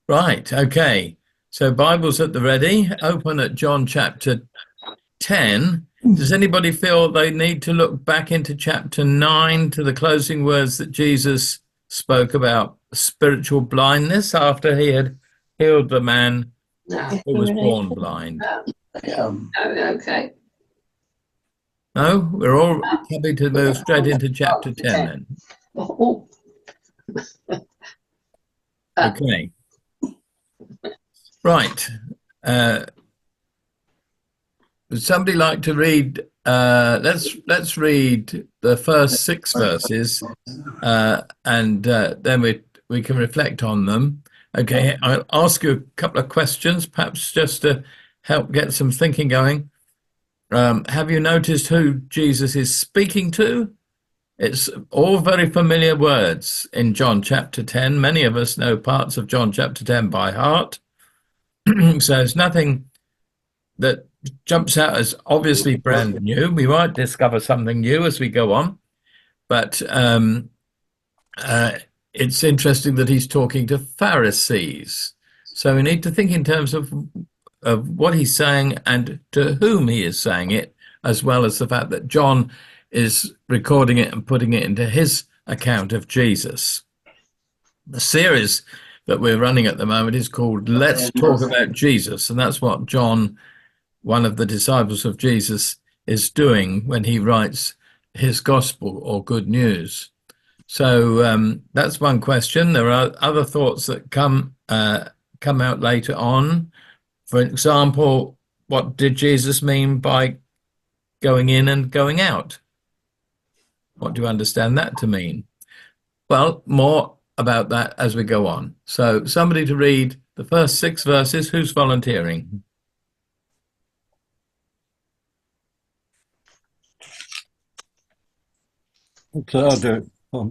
Right, okay. So Bible's at the ready. Open at John chapter 10. Does anybody feel they need to look back into chapter 9 to the closing words that Jesus spoke about spiritual blindness after he had healed the man No. who was born blind? Oh, okay. No, we're all happy to move straight into chapter 10 then. Oh, Okay. Right. Would somebody like to read? Let's read the first six verses, and then we can reflect on them. Okay, I'll ask you a couple of questions, perhaps just to help get some thinking going. Have you noticed who Jesus is speaking to? It's all very familiar words in John chapter 10. Many of us know parts of John chapter 10 by heart. So it's nothing that jumps out as obviously brand new. We might discover something new as we go on, but it's interesting that he's talking to Pharisees. So we need to think in terms of what he's saying and to whom he is saying it, as well as the fact that John is recording it and putting it into his account of Jesus. The series that we're running at the moment is called Let's Talk About Jesus, and that's what John, one of the disciples of Jesus, is doing when he writes his gospel or good news. So that's one question. There are other thoughts that come out later on. For example, what did Jesus mean by going in and going out? What do you understand that to mean? Well, more about that as we go on. So somebody to read the first six verses. Who's volunteering? Okay, I'll do it.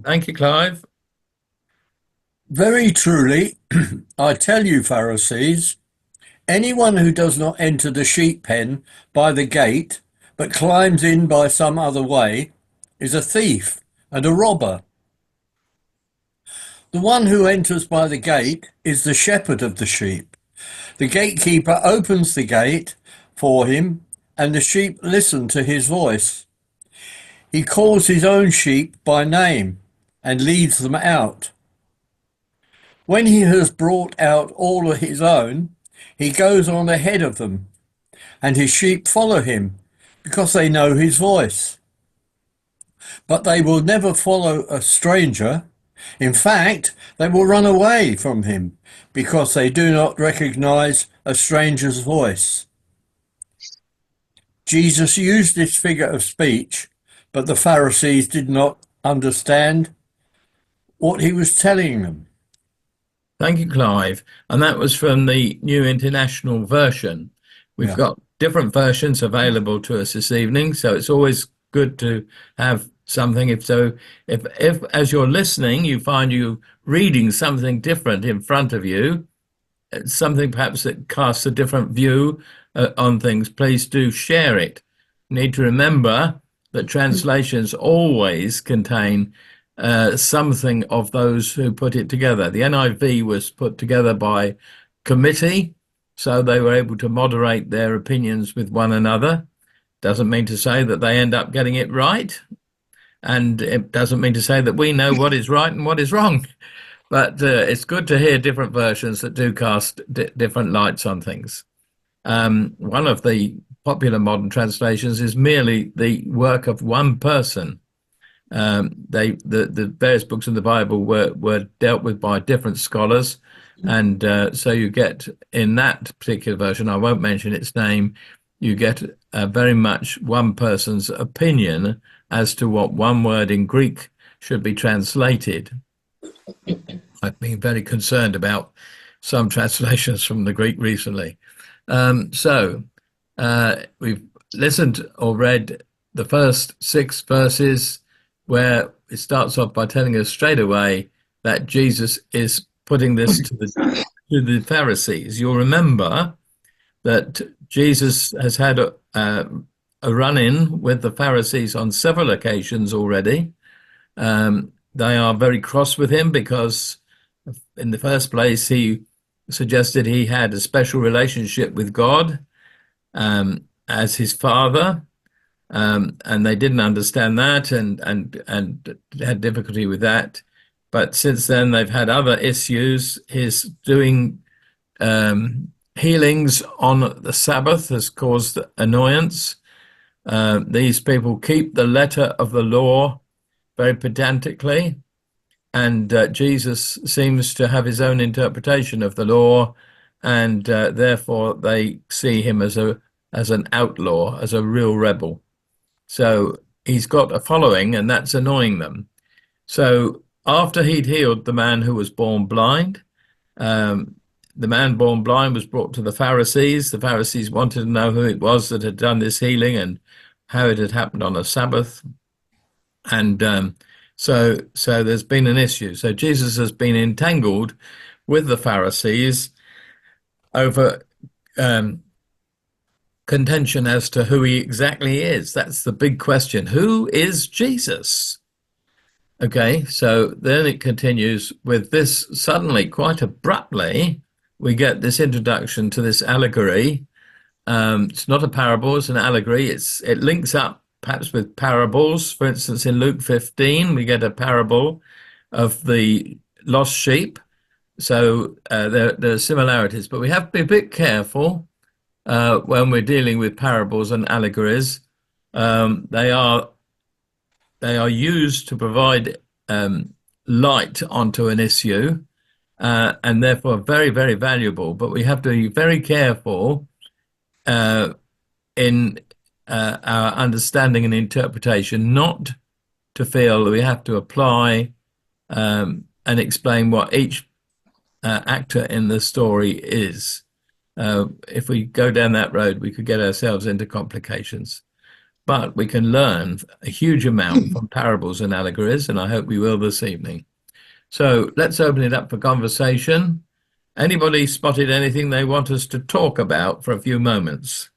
Thank you, Clive. Very truly, I tell you, Pharisees, anyone who does not enter the sheep pen by the gate, but climbs in by some other way, is a thief and a robber. The one who enters by the gate is the shepherd of the sheep. The gatekeeper opens the gate for him, and the sheep listen to his voice. He calls his own sheep by name and leads them out. When he has brought out all of his own, he goes on ahead of them, and his sheep follow him because they know his voice. But they will never follow a stranger. In fact, they will run away from him because they do not recognize a stranger's voice. Jesus used this figure of speech, but the Pharisees did not understand what he was telling them. Thank you, Clive. And that was from the New International Version. We've got different versions available to us this evening, so it's always good to have something. If as you're listening, you find you reading something different in front of you, something perhaps that casts a different view on things, please do share it. You need to remember that translations always contain something of those who put it together. The NIV was put together by committee, so they were able to moderate their opinions with one another. Doesn't mean to say that they end up getting it right, and it doesn't mean to say that we know what is right and what is wrong. But it's good to hear different versions that do cast different lights on things. One of the popular modern translations is merely the work of one person. The various books in the Bible were dealt with by different scholars, and so you get in that particular version, I won't mention its name, you get very much one person's opinion as to what one word in Greek should be translated. I've been very concerned about some translations from the Greek recently. So we've listened or read the first six verses, where it starts off by telling us straight away that Jesus is putting this to the Pharisees. You'll remember that Jesus has had a run-in with the Pharisees on several occasions already. They are very cross with him because, in the first place, he suggested he had a special relationship with God as his father, and they didn't understand that and had difficulty with that. But since then, they've had other issues. His doing healings on the Sabbath has caused annoyance. These people keep the letter of the law very pedantically, and Jesus seems to have his own interpretation of the law, and therefore they see him as an outlaw, as a real rebel. So he's got a following, and that's annoying them. So after he'd healed the man who was born blind, the man born blind was brought to the Pharisees. The Pharisees wanted to know who it was that had done this healing and how it had happened on a Sabbath. And so there's been an issue. So Jesus has been entangled with the Pharisees over contention as to who he exactly is. That's the big question. Who is Jesus? Okay, so then it continues with this. Suddenly, quite abruptly, we get this introduction to this allegory. It's not a parable, it's an allegory. It links up perhaps with parables. For instance, in Luke 15, we get a parable of the lost sheep. So there are similarities, but we have to be a bit careful when we're dealing with parables and allegories. They are used to provide light onto an issue, and therefore very, very valuable. But we have to be very careful in our understanding and interpretation, not to feel that we have to apply and explain what each actor in the story is. If we go down that road, we could get ourselves into complications. But we can learn a huge amount from parables and allegories, and I hope we will this evening. So let's open it up for conversation. Anybody spotted anything they want us to talk about for a few moments?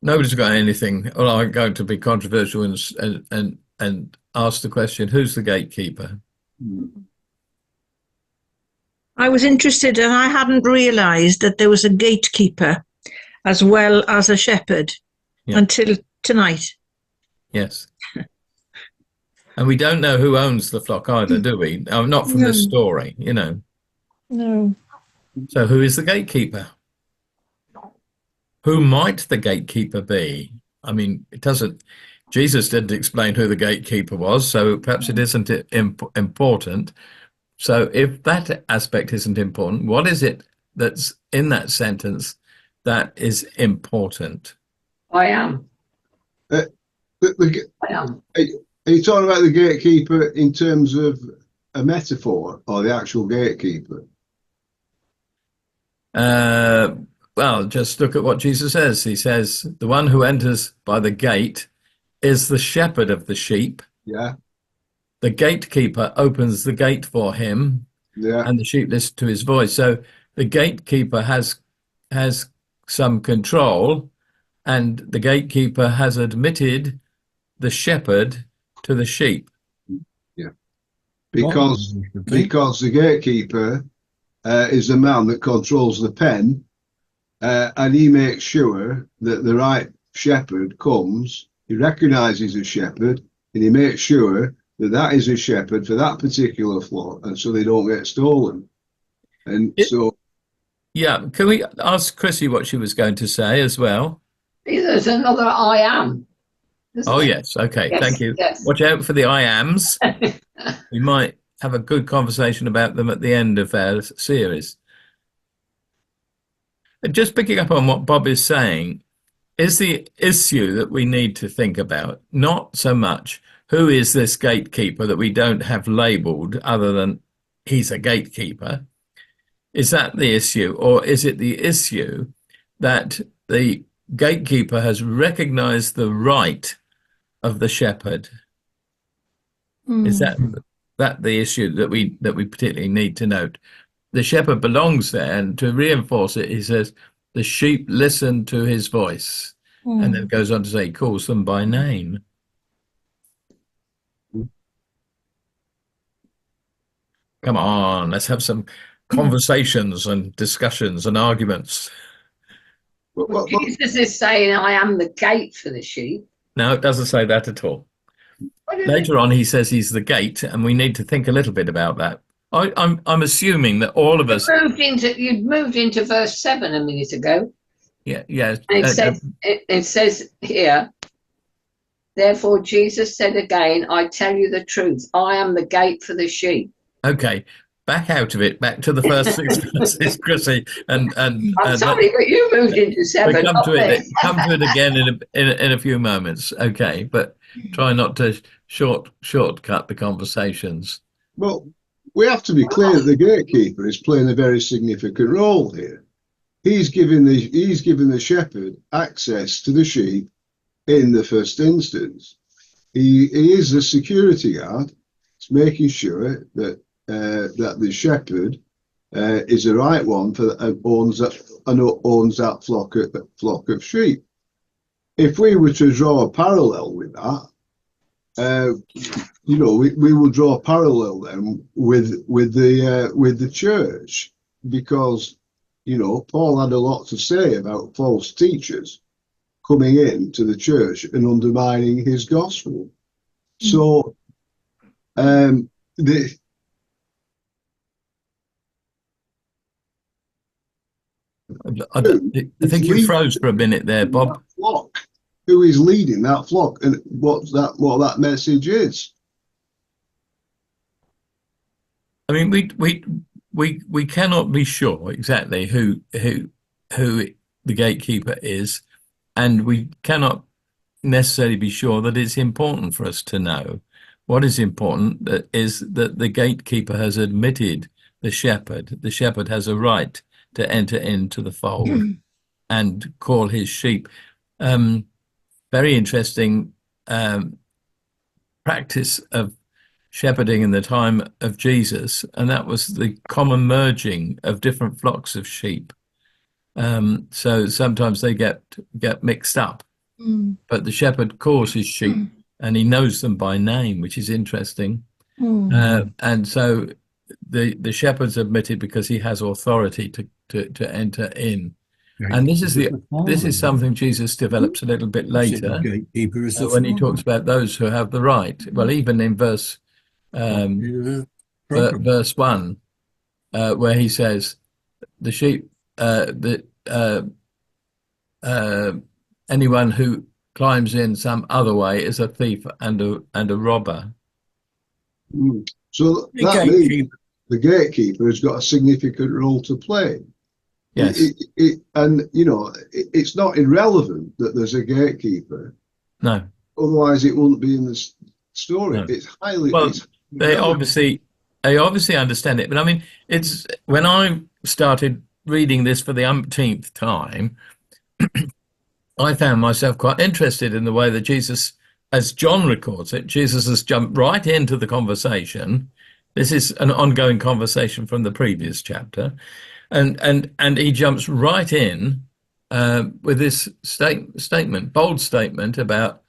Nobody's got anything. Well, I'm going to be controversial and ask the question, who's the gatekeeper? I was interested, and I hadn't realised that there was a gatekeeper as well as a shepherd until tonight. Yes. And we don't know who owns the flock either, do we? Not from this story, you know. No. So who is the gatekeeper? Who might the gatekeeper be? I mean, Jesus didn't explain who the gatekeeper was, so perhaps it isn't important. So if that aspect isn't important, what is it that's in that sentence that is important? I am. I am. Are you talking about the gatekeeper in terms of a metaphor or the actual gatekeeper? Well, just look at what Jesus says. He says, the one who enters by the gate is the shepherd of the sheep. Yeah. The gatekeeper opens the gate for him, and the sheep listen to his voice. So the gatekeeper has some control, and the gatekeeper has admitted the shepherd to the sheep. Yeah, because the gatekeeper is the man that controls the pen, and he makes sure that the right shepherd comes. He recognises a shepherd, and he makes sure that is a shepherd for that particular flock, and so they don't get stolen. And yeah, can we ask Chrissy what she was going to say as well? There's another I am. Oh, yes. Okay. Yes, thank you. yes. Watch out for the I ams. We might have a good conversation about them at the end of our series. Just picking up on what Bob is saying, is the issue that we need to think about not so much who is this gatekeeper that we don't have labeled other than he's a gatekeeper? Is that the issue? Or is it the issue that the gatekeeper has recognized the right of the shepherd? Is that the issue that we particularly need to note? The shepherd belongs there, and to reinforce it, he says, the sheep listen to his voice. And then goes on to say, he calls them by name. Come on, let's have some conversations and discussions and arguments. Jesus is saying, I am the gate for the sheep. No, it doesn't say that at all. Later on, he says he's the gate, and we need to think a little bit about that. I'm assuming that all of us. You'd moved into verse 7 a minute ago. Yeah. It says here, therefore Jesus said again, I tell you the truth, I am the gate for the sheep. Okay, back out of it, back to the first 6 verses, Chrissy, and I'm sorry, but you moved into 7. We'll come to it again in a few moments. Okay, but try not to shortcut the conversations. Well, we have to be clear that the gatekeeper is playing a very significant role here. He's giving the shepherd access to the sheep in the first instance. He is the security guard. It's making sure that the shepherd is the right one owns that flock of sheep. If we were to draw a parallel with that, we will draw a parallel then with the church, because Paul had a lot to say about false teachers coming into the church and undermining his gospel. So I think you froze for a minute there, Bob. Flock, who is leading that flock, and what that message is. I mean, we cannot be sure exactly who the gatekeeper is, and we cannot necessarily be sure that it's important for us to know. What is important is that the gatekeeper has admitted the shepherd. The shepherd has a right to enter into the fold and call his sheep. Very interesting practice of shepherding in the time of Jesus, and that was the common merging of different flocks of sheep. So sometimes they get mixed up, but the shepherd calls his sheep and he knows them by name, which is interesting. And so the shepherd's admitted because he has authority to enter in. And this is something Jesus develops a little bit later when he talks about those who have the right. Well, even in verse 1, where he says, the sheep, anyone who climbs in some other way is a thief and a robber. So that means the gatekeeper has got a significant role to play. Yes. It's not irrelevant that there's a gatekeeper. No. Otherwise, it wouldn't be in the story. No. It's highly. Well, they obviously understand it, but I mean, it's when I started reading this for the umpteenth time, I found myself quite interested in the way that Jesus, as John records it, Jesus has jumped right into the conversation. This is an ongoing conversation from the previous chapter. And he jumps right in with this bold statement about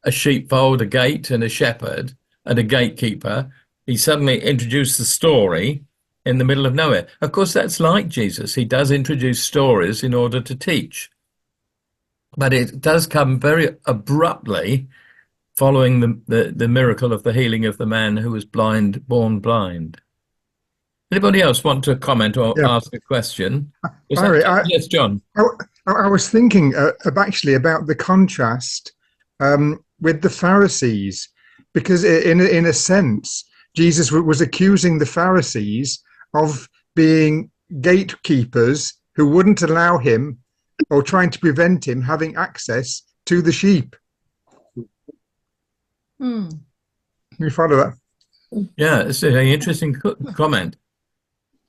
a sheepfold, a gate, and a shepherd, and a gatekeeper. He suddenly introduced the story in the middle of nowhere. Of course, that's like Jesus. He does introduce stories in order to teach. But it does come very abruptly following the miracle of the healing of the man who was born blind. Anybody else want to comment or ask a question? Yes, John. I was thinking about the contrast with the Pharisees, because in a sense, Jesus was accusing the Pharisees of being gatekeepers who wouldn't allow him, or trying to prevent him having access to the sheep. You follow that? Yeah, it's an interesting comment.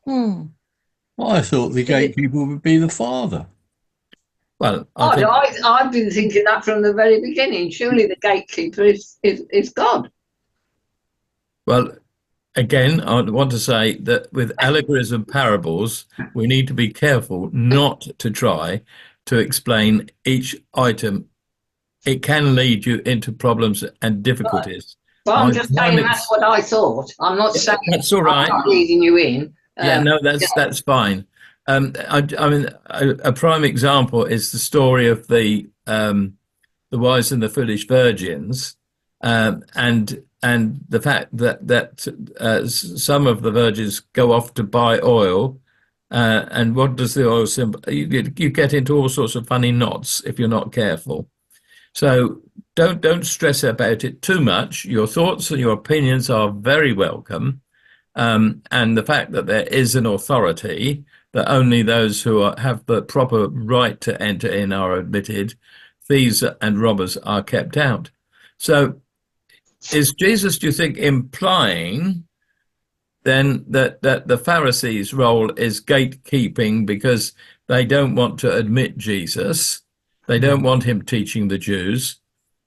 Well, I thought the gatekeeper would be the father. Well, I've been thinking that from the very beginning. Surely the gatekeeper is God. Well, again, I want to say that with allegories and parables, we need to be careful not to try to explain each item. It can lead you into problems and difficulties. But I'm My just saying prime that's what I thought. I'm not saying That's all I'm right. not leading you in. Yeah, no, that's fine. I mean, a prime example is the story of the wise and the foolish virgins, and the fact that some of the virgins go off to buy oil, and what does the oil symbol? You get into all sorts of funny knots if you're not careful. So don't stress about it too much. Your thoughts and your opinions are very welcome. And the fact that there is an authority, that only those who have the proper right to enter in are admitted, thieves and robbers are kept out. So is Jesus, do you think, implying then that the Pharisees' role is gatekeeping because they don't want to admit Jesus, they don't want him teaching the Jews,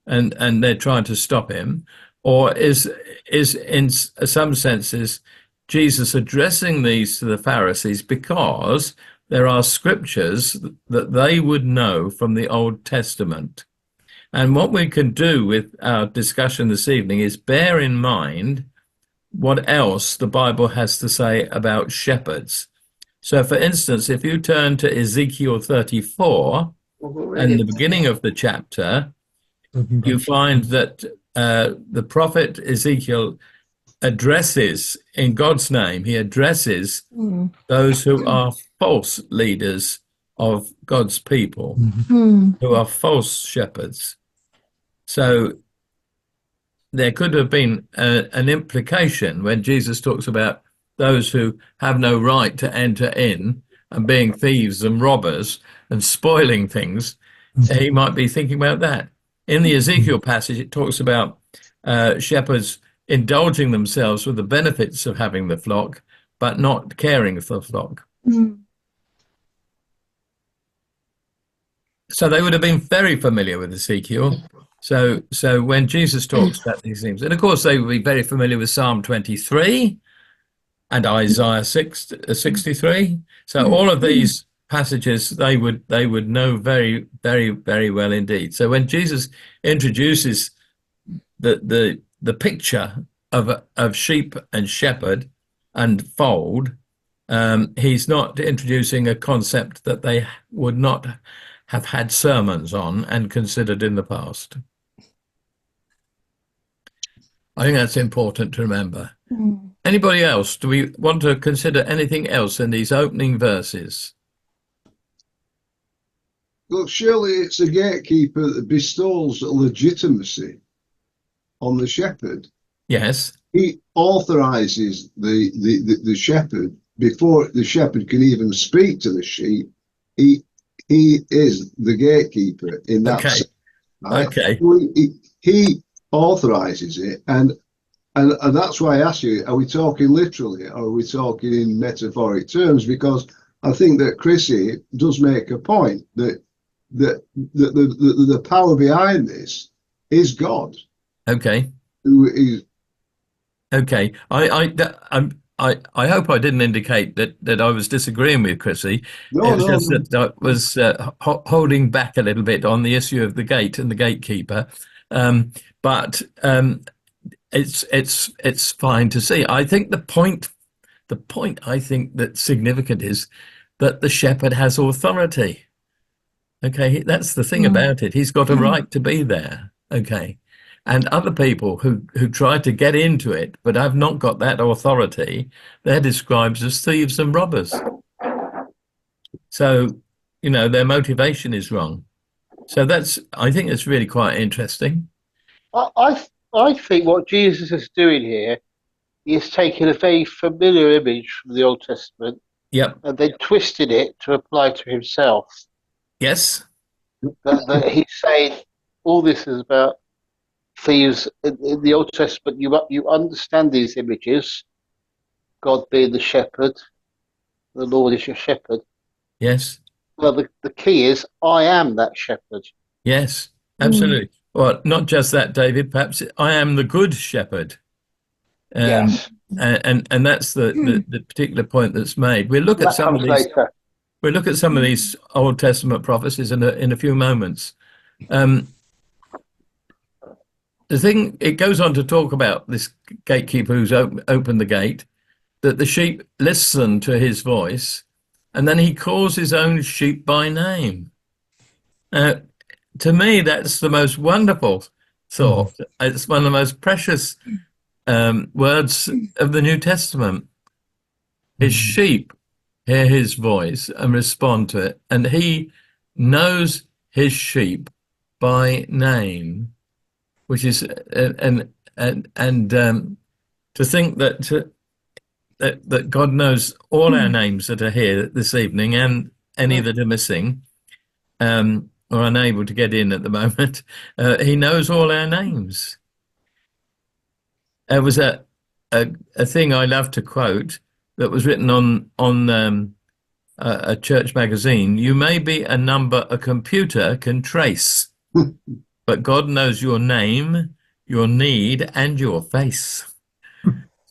and they're trying to stop him? Or is in some senses Jesus addressing these to the Pharisees because there are scriptures that they would know from the Old Testament? And what we can do with our discussion this evening is bear in mind what else the Bible has to say about shepherds. So, for instance, if you turn to Ezekiel 34, and the beginning of the chapter, you find that the prophet Ezekiel addresses, in God's name, he addresses those who are false leaders of God's people, who are false shepherds. So there could have been an implication when Jesus talks about those who have no right to enter in and being thieves and robbers and spoiling things. He might be thinking about that. In the Ezekiel passage, it talks about shepherds indulging themselves with the benefits of having the flock, but not caring for the flock. So they would have been very familiar with Ezekiel. So when Jesus talks about these things, and of course they would be very familiar with Psalm 23 and Isaiah 63. So all of these passages they would know very, very, very well indeed. So when Jesus introduces the picture of sheep and shepherd and fold, he's not introducing a concept that they would not have had sermons on and considered in the past. I think that's important to remember. Anybody else? Do we want to consider anything else in these opening verses? Well, surely it's a gatekeeper that bestows legitimacy on the shepherd. Yes. He authorizes the shepherd before the shepherd can even speak to the sheep. He is the gatekeeper in that sense. Right? Okay. He authorizes it, and that's why I ask you: are we talking literally, or are we talking in metaphoric terms? Because I think that Chrissy does make a point that the power behind this is God. Okay. Who is. Okay. I hope I didn't indicate that I was disagreeing with Chrissy. No, it was just no. that I was holding back a little bit on the issue of the gate and the gatekeeper. But it's fine to see. I think the point I think that's significant is that the shepherd has authority. Okay, that's the thing about it. He's got a right to be there. Okay. And other people who try to get into it but have not got that authority, they're described as thieves and robbers. So, their motivation is wrong. So I think it's really quite interesting. I think what Jesus is doing here is taking a very familiar image from the Old Testament, Yep. and then twisting it to apply to himself. Yes. That he's saying all this is about thieves. In the Old Testament, you understand these images, God being the shepherd, the Lord is your shepherd. Yes. Well, the key is, I am that shepherd. Yes, absolutely. Well, not just that, David. Perhaps I am the good shepherd. Yes. And that's the particular point that's made. We'll look at some of these. Later. We'll look at some of these Old Testament prophecies in a few moments. the thing, it goes on to talk about this gatekeeper who's opened the gate, that the sheep listen to his voice, and then he calls his own sheep by name. To me, that's the most wonderful thought. It's one of the most precious words of the New Testament. His sheep hear his voice and respond to it, and he knows his sheep by name, which is and to think that that God knows all our names that are here this evening and any that are missing or unable to get in at the moment. He knows all our names. There was a thing I love to quote that was written on a church magazine. You may be a number a computer can trace, but God knows your name, your need, and your face.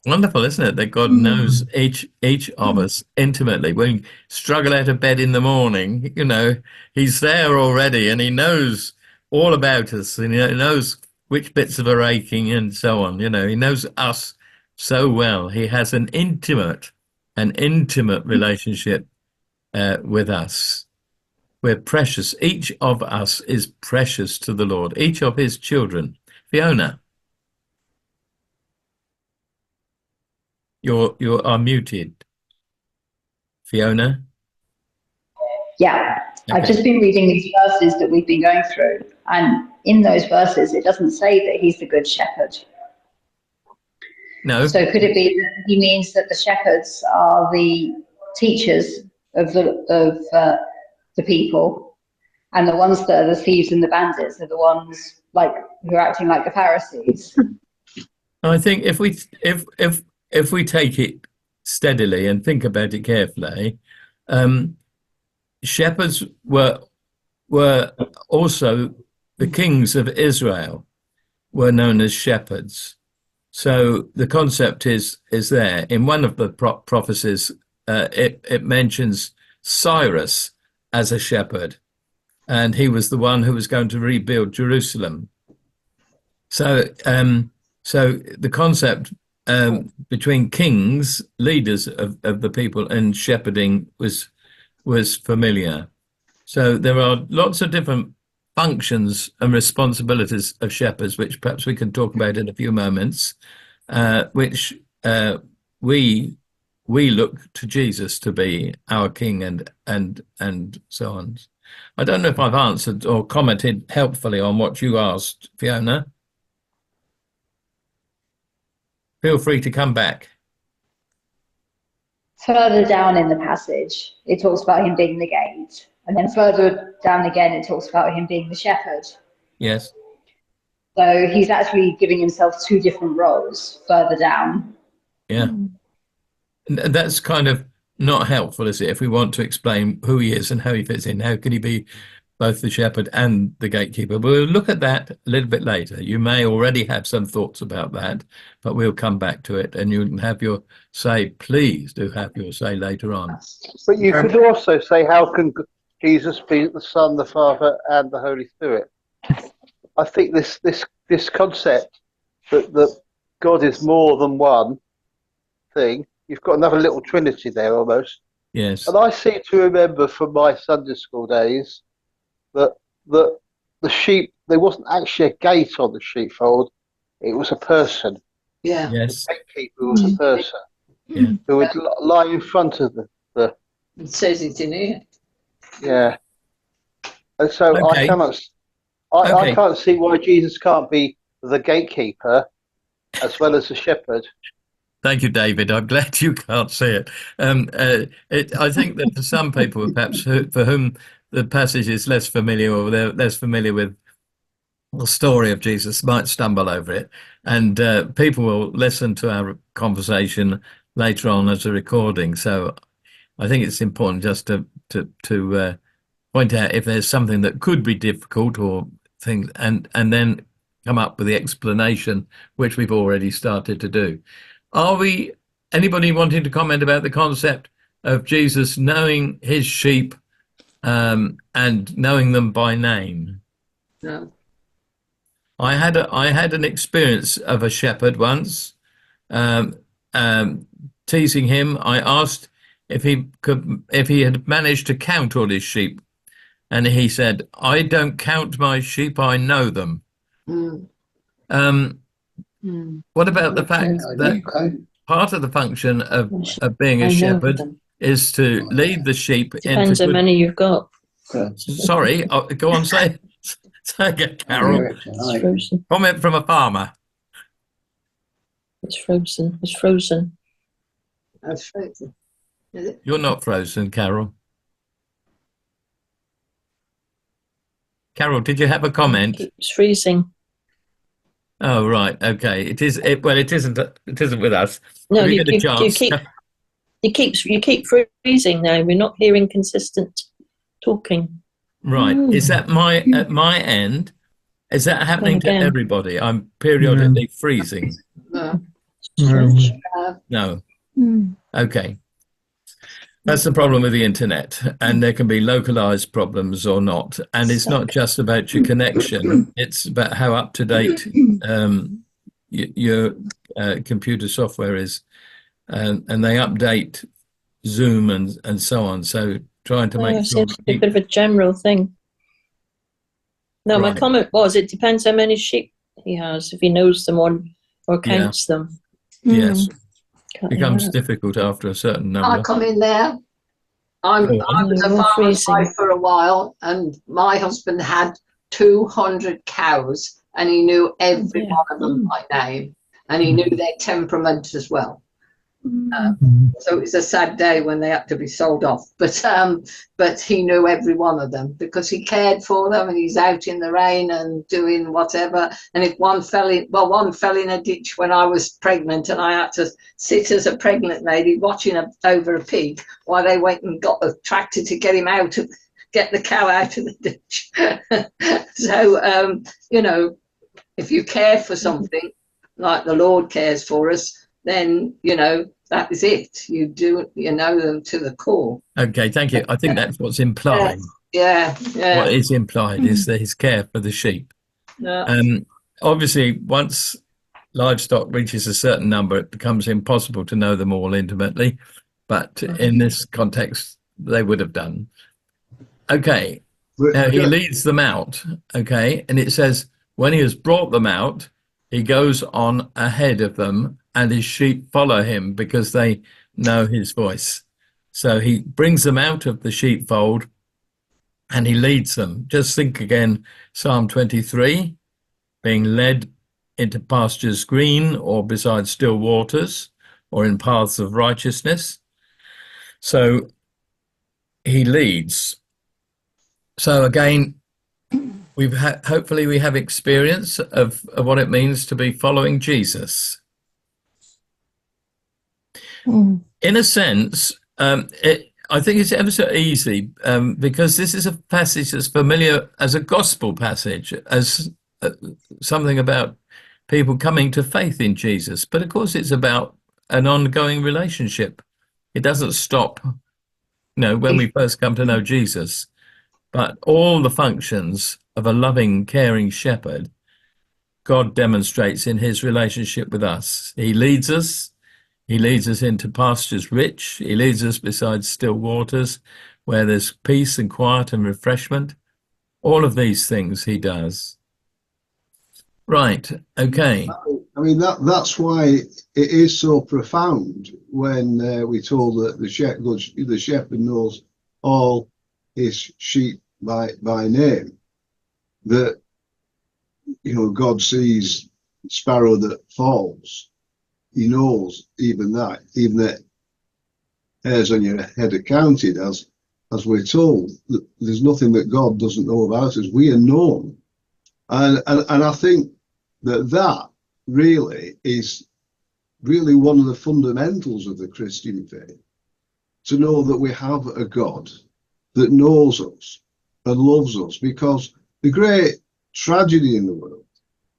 Wonderful, isn't it, that God knows each of us intimately. When we struggle out of bed in the morning, you know, he's there already, and he knows all about us, and he knows which bits of are aching and so on. You know, he knows us so well. He has an intimate relationship with us. We're precious. Each of us is precious to the Lord, each of his children. Fiona, you are muted. Fiona? Yeah, Okay. I've just been reading these verses that we've been going through, and in those verses, it doesn't say that he's the good shepherd. No. So could it be that he means that the shepherds are the teachers of the people, and the ones that are the thieves and the bandits are the ones like who are acting like the Pharisees? I think if we take it steadily and think about it carefully, shepherds were also the kings of Israel were known as shepherds. So the concept is there in one of the prophecies. It mentions Cyrus as a shepherd, and he was the one who was going to rebuild Jerusalem. So the concept between kings, leaders of the people, and shepherding was familiar. So there are lots of different functions and responsibilities of shepherds, which perhaps we can talk about in a few moments, which we look to Jesus to be our king and so on. I don't know if I've answered or commented helpfully on what you asked, Fiona. Feel free to come back. Further down in the passage, it talks about him being the gate. And then further down again, it talks about him being the shepherd. Yes. So he's actually giving himself two different roles further down. Yeah. That's kind of not helpful, is it? If we want to explain who he is and how he fits in, how can he be both the shepherd and the gatekeeper? We'll look at that a little bit later. You may already have some thoughts about that, but we'll come back to it, and you can have your say. Please do have your say later on. But you could also say, how can Jesus be the Son, the Father, and the Holy Spirit? I think this concept that God is more than one thing, you've got another little trinity there almost. Yes. And I seem to remember from my Sunday school days that the sheep, there wasn't actually a gate on the sheepfold, it was a person. Yeah. Yes. The gatekeeper was a person who would lie in front of the It says it in here. yeah. And so Okay. I can't see why Jesus can't be the gatekeeper as well as the shepherd. Thank you, David. I'm glad you can't see it. I think that for some people, perhaps for whom the passage is less familiar, or they're less familiar with the story of Jesus, might stumble over it. And people will listen to our conversation later on as a recording. So I think it's important just to point out if there's something that could be difficult or things, and then come up with the explanation, which we've already started to do. Anybody wanting to comment about the concept of Jesus knowing his sheep and knowing them by name? No. I had an experience of a shepherd once, um, teasing him. I asked if he had managed to count all his sheep, and he said, "I don't count my sheep, I know them." What about the fact that part of the function of being a shepherd is to lead the sheep Depends into how many you've got. Sorry, go on, say again, Carol. It's frozen. Comment from a farmer. It's frozen. It's frozen. That's frozen. Is it? You're not frozen, Carol. Carol, did you have a comment? It's freezing. Oh, right. Okay. Well, it isn't with us. No, Have you get a chance? keep freezing now. We're not hearing consistent talking. Right. Is that at my end? Is that happening to again. everybody? I'm periodically freezing. No. No. Okay. That's the problem with the internet, and there can be localized problems or not. And it's not just about your connection; it's about how up to date your computer software is, and they update Zoom and so on. So trying to make It sure. seems to be a bit of a general thing. No, my Right. comment was it depends how many sheep he has, if he knows them or counts them. Yes, Can't becomes hear that. difficult after a certain I number. come in there. I was a You're farmer's freezing. wife for a while, and my husband had 200 cows, and he knew every Yeah. one of them by name, and he knew their temperament as well. So it was a sad day when they had to be sold off, but he knew every one of them because he cared for them, and he's out in the rain and doing whatever. And if one fell in a ditch when I was pregnant, and I had to sit as a pregnant lady watching over a pig while they went and got a tractor to get the cow out of the ditch. So if you care for something like the Lord cares for us, then that is it. You know them to the core. Okay, thank you. I think that's what's implied. Yeah. What is implied is that his care for the sheep. Yeah. Obviously, once livestock reaches a certain number, it becomes impossible to know them all intimately. But in this context, they would have done. Okay, now he leads them out. Okay, and it says when he has brought them out, he goes on ahead of them, and his sheep follow him because they know his voice. So he brings them out of the sheepfold and he leads them. Just think again, Psalm 23, being led into pastures green or beside still waters or in paths of righteousness. So he leads. So again, hopefully we have experience of what it means to be following Jesus. In a sense, I think it's ever so easy because this is a passage that's familiar as a gospel passage, as something about people coming to faith in Jesus. But of course, it's about an ongoing relationship. It doesn't stop, when we first come to know Jesus. But all the functions of a loving, caring shepherd, God demonstrates in his relationship with us. He leads us. He leads us into pastures rich. He leads us beside still waters where there's peace and quiet and refreshment. All of these things he does. Right. Okay. I mean, that's why it is so profound when we're told that the shepherd knows all his sheep by name. That, God sees sparrow that falls. He knows even that hairs on your head are counted, as we're told. There's nothing that God doesn't know about us. We are known. And I think that really is really one of the fundamentals of the Christian faith, to know that we have a God that knows us and loves us, because the great tragedy in the world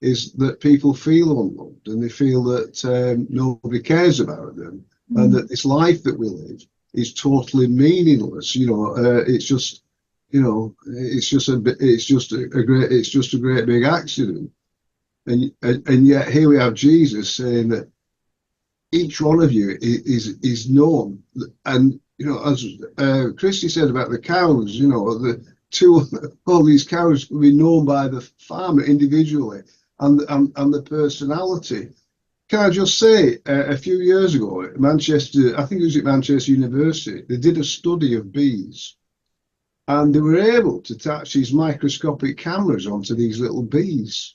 is that people feel unloved and they feel that nobody cares about them, and that this life that we live is totally meaningless. It's just a great big accident. And yet here we have Jesus saying that each one of you is known. And, you know, as Christy said about the cows, you know, all these cows will be known by the farmer individually and the personality. Can I just say, a few years ago, Manchester, I think it was at Manchester University, they did a study of bees, and they were able to attach these microscopic cameras onto these little bees.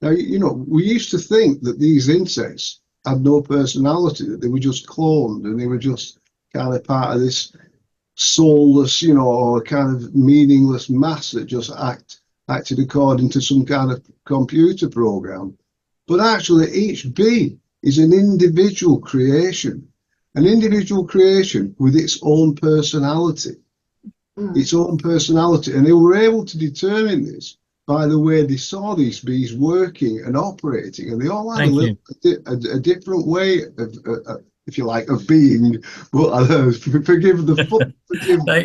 Now, you know, we used to think that these insects had no personality, that they were just cloned and they were just kind of part of this soulless, you know, or kind of meaningless mass that just acted according to some kind of computer program. But actually, each bee is an individual creation with its own personality. Its own personality. And they were able to determine this by the way they saw these bees working and operating. And they all had a different way of, if you like, of being. But forgive the fun.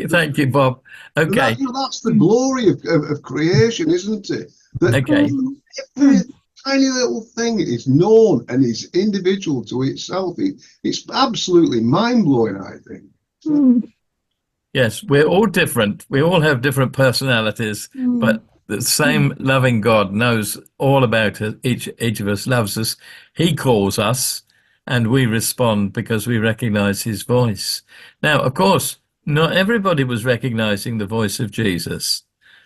Thank you, Bob. Okay. That's the glory of creation, isn't it? That every tiny little thing is known and is individual to itself. It's absolutely mind-blowing, I think. Yes, we're all different. We all have different personalities, but the same loving God knows all about it. Each of us loves us. He calls us, and we respond because we recognize his voice. Now, of course, not everybody was recognizing the voice of Jesus.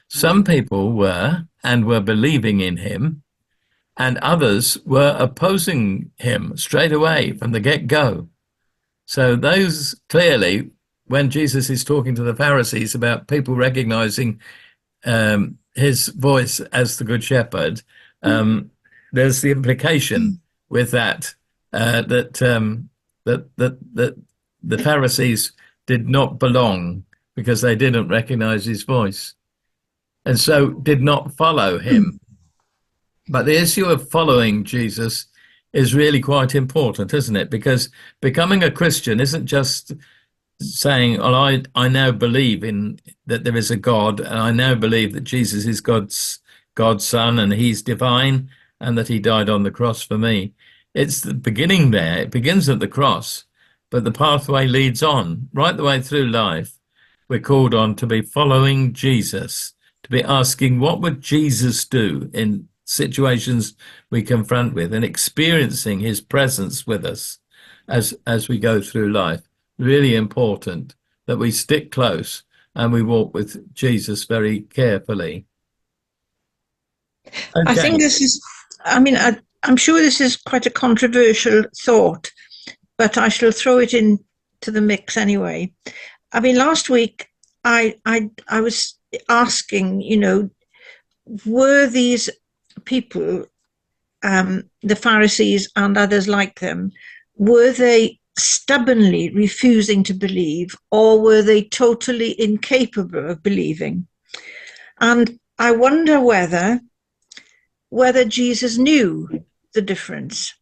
Some people were and were believing in him, and others were opposing him straight away from the get-go. So those clearly, when Jesus is talking to the Pharisees about people recognizing his voice as the Good Shepherd, there's the implication with that that the Pharisees did not belong because they didn't recognize his voice, and so did not follow him. But the issue of following Jesus is really quite important, isn't it? Because becoming a Christian isn't just saying, well, I now believe in that there is a God, and I now believe that Jesus is God's son and he's divine and that he died on the cross for me. It's the beginning there. It begins at the cross, but the pathway leads on right the way through life. We're called on to be following Jesus, to be asking, what would Jesus do in situations we confront with, and experiencing his presence with us as we go through life. Really important that we stick close and we walk with Jesus very carefully. Okay. I think this is, I'm sure this is quite a controversial thought, but I shall throw it into the mix anyway. I mean, last week I was asking, you know, were these people, the Pharisees and others like them, were they stubbornly refusing to believe, or were they totally incapable of believing? And I wonder whether Jesus knew the difference.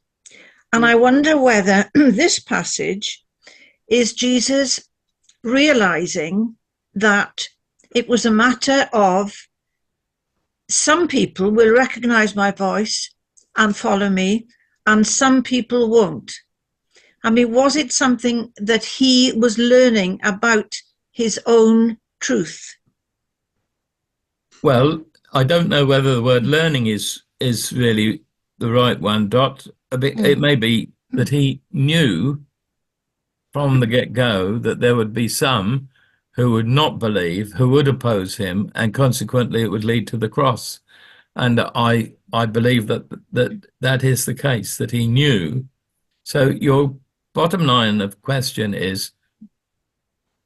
And I wonder whether this passage is Jesus realizing that it was a matter of some people will recognize my voice and follow me, and some people won't. I mean, was it something that he was learning about his own truth? Well, I don't know whether the word learning is really the right one, Dot. It may be that he knew from the get-go that there would be some who would not believe, who would oppose him, and consequently it would lead to the cross. And I believe that is the case, that he knew. So your bottom line of question is,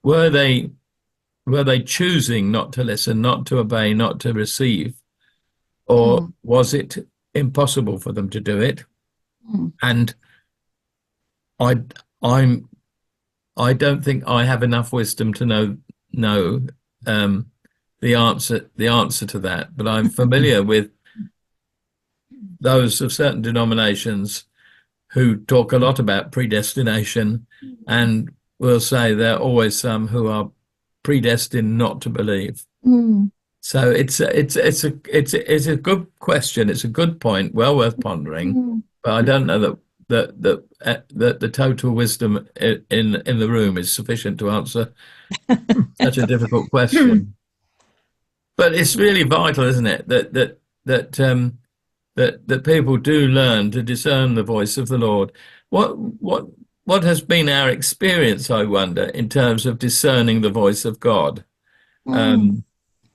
were they choosing not to listen, not to obey, not to receive, or was it impossible for them to do it? And I don't think I have enough wisdom to know the answer to that, but I'm familiar with those of certain denominations who talk a lot about predestination, and will say there are always some who are predestined not to believe. So it's a good question. It's a good point, well worth pondering. But I don't know that the total wisdom in the room is sufficient to answer such a difficult question. But it's really vital, isn't it, that people do learn to discern the voice of the Lord. What has been our experience, I wonder, in terms of discerning the voice of God?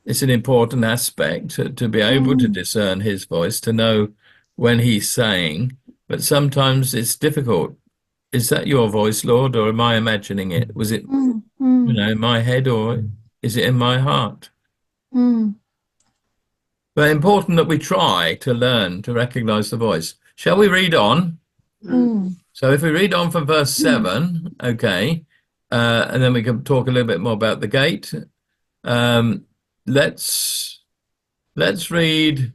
It's an important aspect to be able to discern his voice, to know when he's saying, but sometimes it's difficult. Is that your voice, Lord, or am I imagining it? Was it, in my head, or is it in my heart? But important that we try to learn to recognize the voice. Shall we read on? So if we read on from verse 7, okay, and then we can talk a little bit more about the gate. Let's read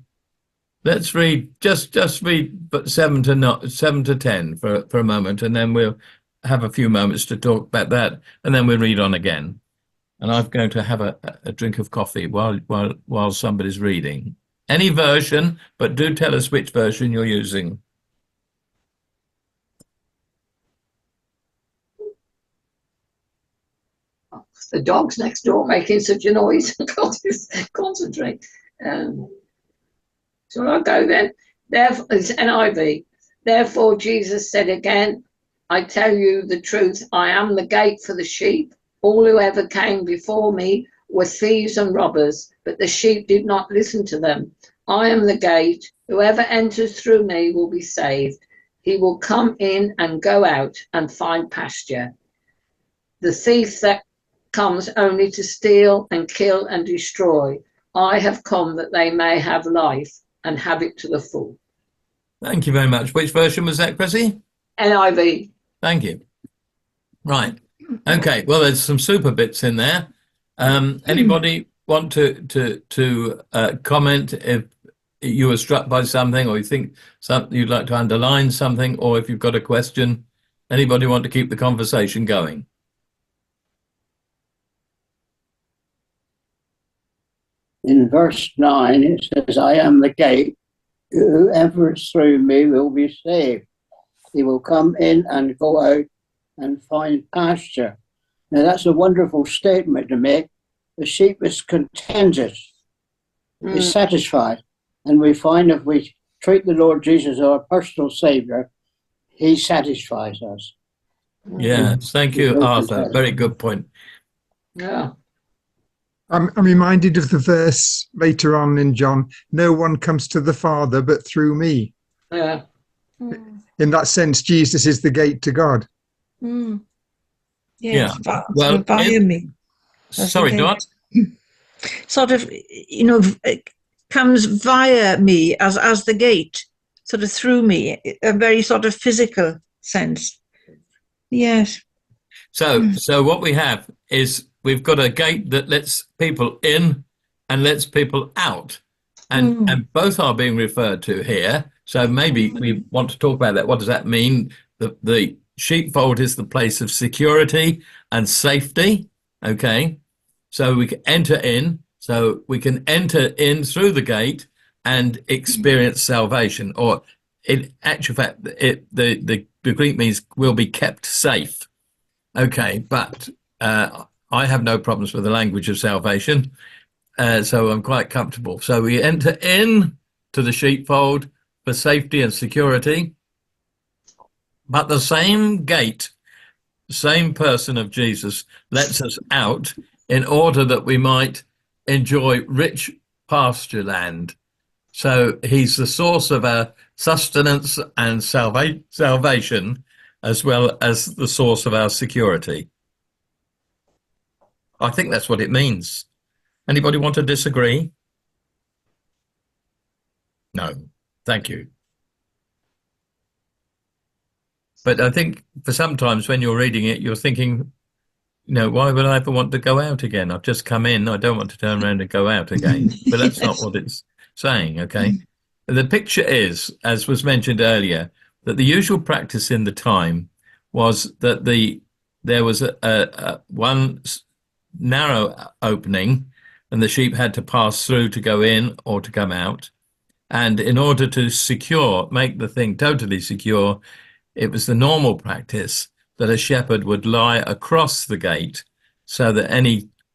just read but 7 to 10 for a moment, and then we'll have a few moments to talk about that, and then we'll read on again. And I'm going to have a drink of coffee while somebody's reading. Any version, but do tell us which version you're using. The dog's next door making such a noise. I can't concentrate. So I'll go then. Therefore, it's NIV. Therefore, Jesus said again, I tell you the truth, I am the gate for the sheep. All who ever came before me were thieves and robbers, but the sheep did not listen to them. I am the gate. Whoever enters through me will be saved. He will come in and go out and find pasture. The thief that comes only to steal and kill and destroy. I have come that they may have life and have it to the full. Thank you very much. Which version was that, Chrissy? NIV. Thank you. Right. Okay. Well, there's some super bits in there. Anybody want to comment if you were struck by something, or you think you'd like to underline something, or if you've got a question? Anybody want to keep the conversation going? In verse 9, it says, I am the gate. Whoever is through me will be saved. He will come in and go out and find pasture. Now, that's a wonderful statement to make. The sheep is contented, is satisfied. And we find if we treat the Lord Jesus as our personal Savior, he satisfies us. Yes, thank you, Arthur. Very good point. Yeah. I'm reminded of the verse later on in John, no one comes to the Father but through me. Yeah. In that sense, Jesus is the gate to God. Yeah. Well, via me. Sorry, Dot. Sort of, it comes via me as the gate, sort of through me, a very sort of physical sense. Yes. So what we have is we've got a gate that lets people in and lets people out, and both are being referred to here. So maybe we want to talk about that. What does that mean? The sheepfold is the place of security and safety. Okay, so we can enter in. So we can enter in through the gate and experience salvation, or in actual fact, the Greek means will be kept safe. Okay, but I have no problems with the language of salvation, so I'm quite comfortable. So we enter in to the sheepfold for safety and security, but the same gate, same person of Jesus, lets us out in order that we might enjoy rich pasture land. So he's the source of our sustenance and salvation, as well as the source of our security. I think that's what it means. Anybody want to disagree? No. Thank you. But I think for sometimes when you're reading it, you're thinking, why would I ever want to go out again? I've just come in. I don't want to turn around and go out again. But that's not what it's saying, okay? The picture is, as was mentioned earlier, that the usual practice in the time was that there was one narrow opening and the sheep had to pass through to go in or to come out. And in order to make the thing totally secure, it was the normal practice that a shepherd would lie across the gate so that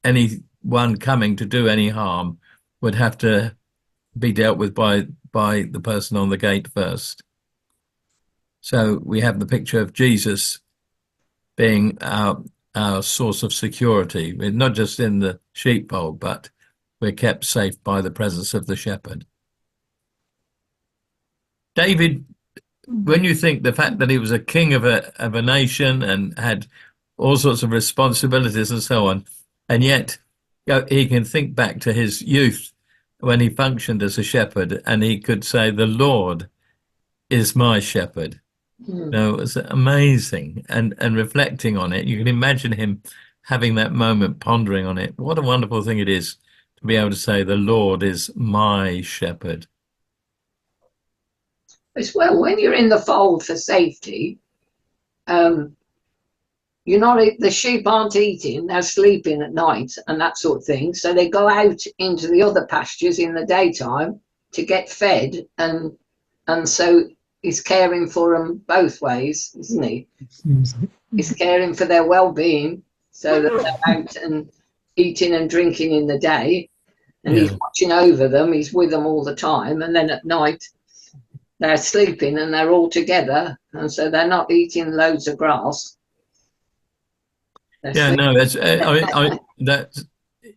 anyone coming to do any harm would have to be dealt with by the person on the gate first. So we have the picture of Jesus being our source of security. We're not just in the sheepfold, but we're kept safe by the presence of the shepherd. David, when you think the fact that he was a king of a nation and had all sorts of responsibilities and so on, and yet he can think back to his youth when he functioned as a shepherd, and he could say, "The Lord is my shepherd." No, it was amazing. And reflecting on it, you can imagine him having that moment, pondering on it. What a wonderful thing it is to be able to say, "The Lord is my shepherd." As well, when you're in the fold for safety, you're not, the sheep aren't eating, they're sleeping at night and that sort of thing. So they go out into the other pastures in the daytime to get fed, and so he's caring for them both ways, isn't he? He's caring for their well-being so that they're out and eating and drinking in the day, and he's watching over them, he's with them all the time, and then at night they're sleeping and they're all together, and so they're not eating loads of grass. That's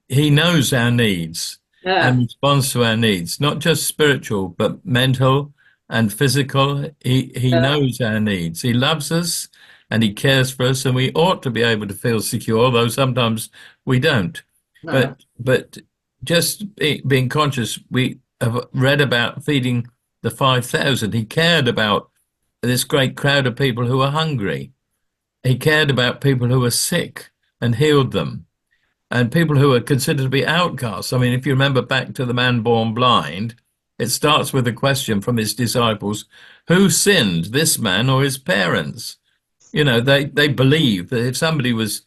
he knows our needs and responds to our needs, not just spiritual, but mental and physical. He knows our needs. He loves us and he cares for us, and we ought to be able to feel secure, though sometimes we don't. No. But just being conscious, we have read about feeding the 5,000. He cared about this great crowd of people who were hungry. He cared about people who were sick and healed them, and people who were considered to be outcasts. I mean, if you remember back to the man born blind, it starts with a question from his disciples: who sinned, this man or his parents? You know, they believed that if somebody was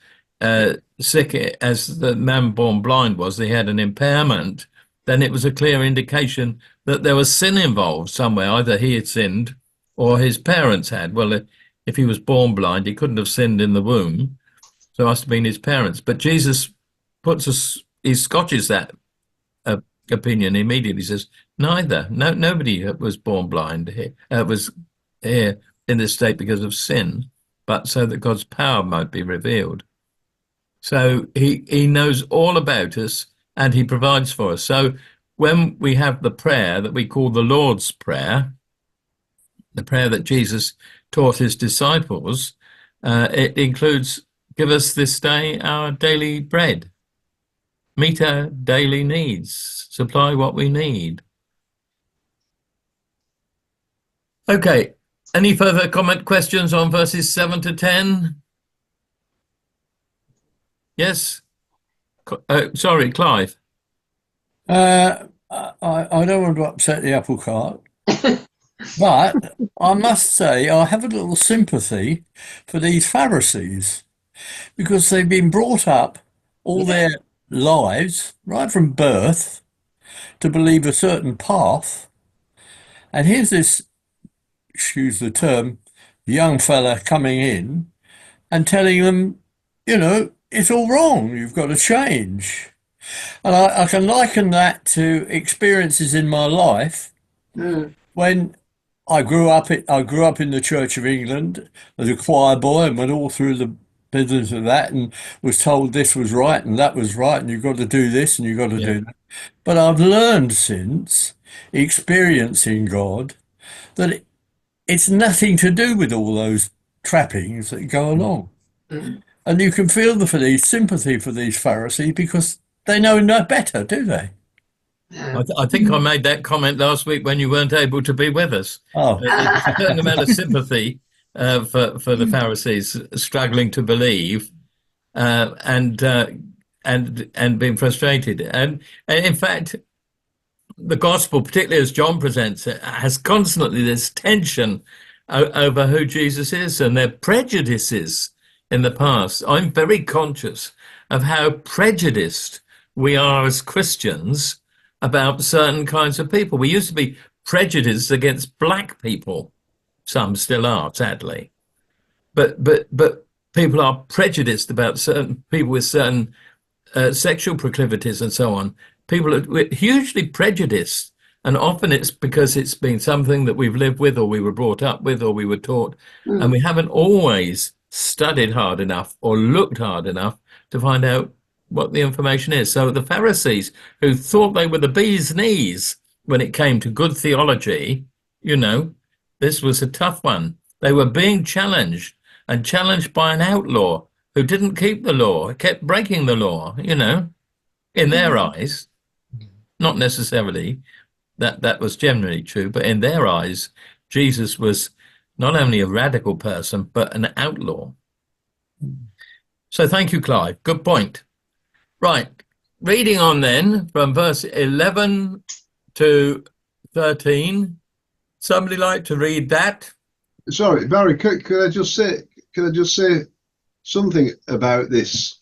sick, as the man born blind was, they had an impairment, then it was a clear indication that there was sin involved somewhere. Either he had sinned or his parents had. Well, if he was born blind, he couldn't have sinned in the womb, so it must have been his parents. But Jesus he scotches that opinion immediately. He says, neither. Nobody was born blind was here in this state because of sin, but so that God's power might be revealed. So he knows all about us and he provides for us. So when we have the prayer that we call the Lord's Prayer, the prayer that Jesus taught his disciples, it includes, give us this day our daily bread, meet our daily needs, supply what we need. Okay, any further questions on verses 7 to 10? Yes? Sorry, Clive. I don't want to upset the apple cart, but I must say I have a little sympathy for these Pharisees, because they've been brought up all their lives, right from birth, to believe a certain path. And here's this, excuse the term, young fella coming in and telling them, you know, it's all wrong, you've got to change. And I can liken that to experiences in my life when I grew up in the Church of England as a choir boy and went all through the business of that and was told this was right and that was right and you've got to do this and you've got to do that. But I've learned since experiencing God that it's nothing to do with all those trappings that go along. And you can feel the sympathy for these Pharisees because they know no better, do they? I think I made that comment last week when you weren't able to be with us. Oh, a certain amount of sympathy for the Pharisees struggling to believe and being frustrated. And in fact, the gospel, particularly as John presents it, has constantly this tension over who Jesus is and their prejudices in the past. I'm very conscious of how prejudiced we are as Christians about certain kinds of people. We used to be prejudiced against black people. Some still are, sadly. But people are prejudiced about certain people with certain sexual proclivities and so on. People are hugely prejudiced. And often it's because it's been something that we've lived with, or we were brought up with, or we were taught. And we haven't always studied hard enough or looked hard enough to find out what the information is. So the Pharisees, who thought they were the bee's knees when it came to good theology, this was a tough one. They were being challenged, and challenged by an outlaw who didn't keep the law, kept breaking the law, in their eyes. Not necessarily that was generally true, but in their eyes, Jesus was not only a radical person, but an outlaw. So thank you, Clive. Good point. Right. Reading on then from verse 11 to 13. Somebody like to read that? Sorry, Barry, could I just say something about this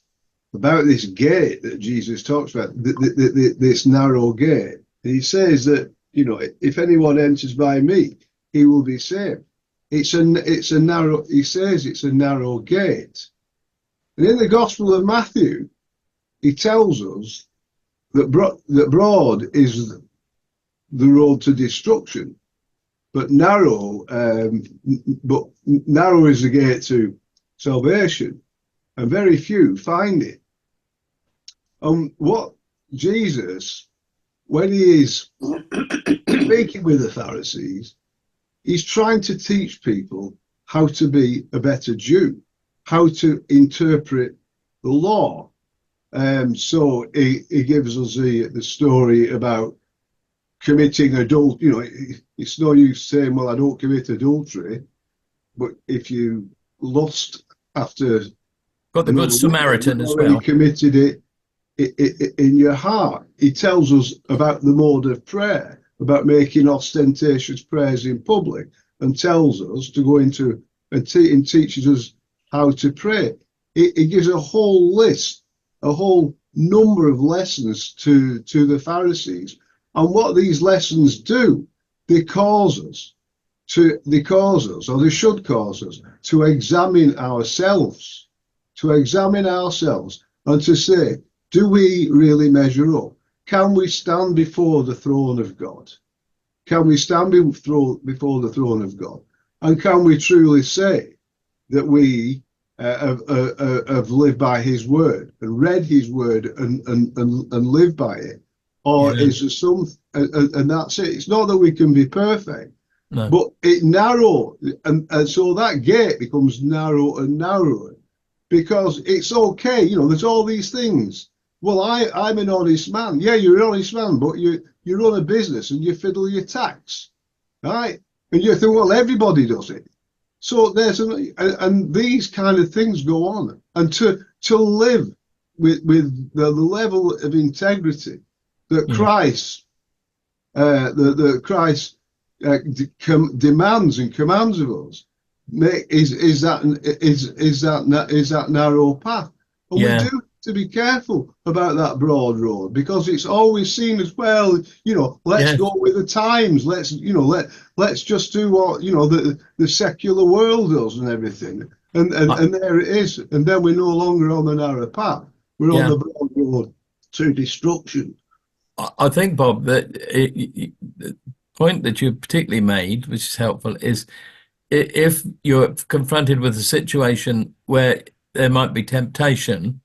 gate that Jesus talks about, this narrow gate? He says that, if anyone enters by me, he will be saved. It's a narrow, he says it's a narrow gate. And in the Gospel of Matthew, he tells us that broad is the road to destruction, but narrow is the gate to salvation, and very few find it. What Jesus, when he is speaking with the Pharisees, he's trying to teach people how to be a better Jew, how to interpret the law. So he gives us the story about committing adultery. It's no use saying, well, I don't commit adultery, but if you lust after... Got the Good Samaritan as well. Committed it in your heart. He tells us about the mode of prayer, about making ostentatious prayers in public, and tells us to go into and teaches us how to pray. It gives a whole list, a whole number of lessons to the Pharisees. And what these lessons do, they should cause us to examine ourselves, and to say, do we really measure up? Can we stand before the throne of God? Can we stand before the throne of God? And can we truly say that we have lived by his word and read his word and lived by it? Or is there some, and that's it. It's not that we can be perfect, but it narrows, and so that gate becomes narrow and narrower, because it's okay, there's all these things. Well, I'm an honest man. Yeah, you're an honest man, but you run a business and you fiddle your tax, right? And you think, well, everybody does it. So and these kind of things go on, and to live with the level of integrity that Christ, demands and commands of us, is that narrow path. And we do have to be careful about that broad road, because it's always seen as, well, let's go with the times. Let's just do what the secular world does and everything. And there it is. And then we're no longer on the narrow path. We're on the broad road to destruction. I think, Bob, that the point that you particularly made, which is helpful, is if you're confronted with a situation where there might be temptation,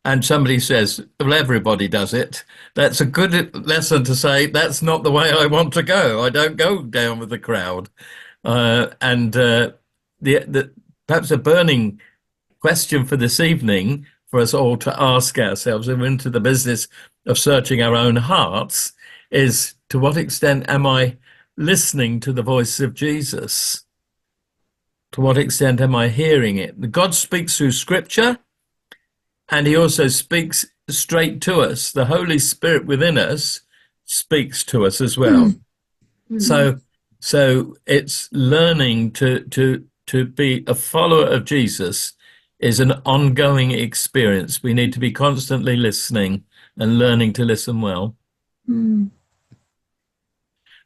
and somebody says, well, everybody does it, that's a good lesson to say, that's not the way I want to go. I don't go down with the crowd. Perhaps a burning question for this evening for us all to ask ourselves, and we're into the business of searching our own hearts, is, to what extent am I listening to the voice of Jesus? To what extent am I hearing it? God speaks through Scripture, and he also speaks straight to us. The Holy Spirit within us speaks to us as well. So it's learning to be a follower of Jesus is an ongoing experience. We need to be constantly listening and learning to listen well. Mm.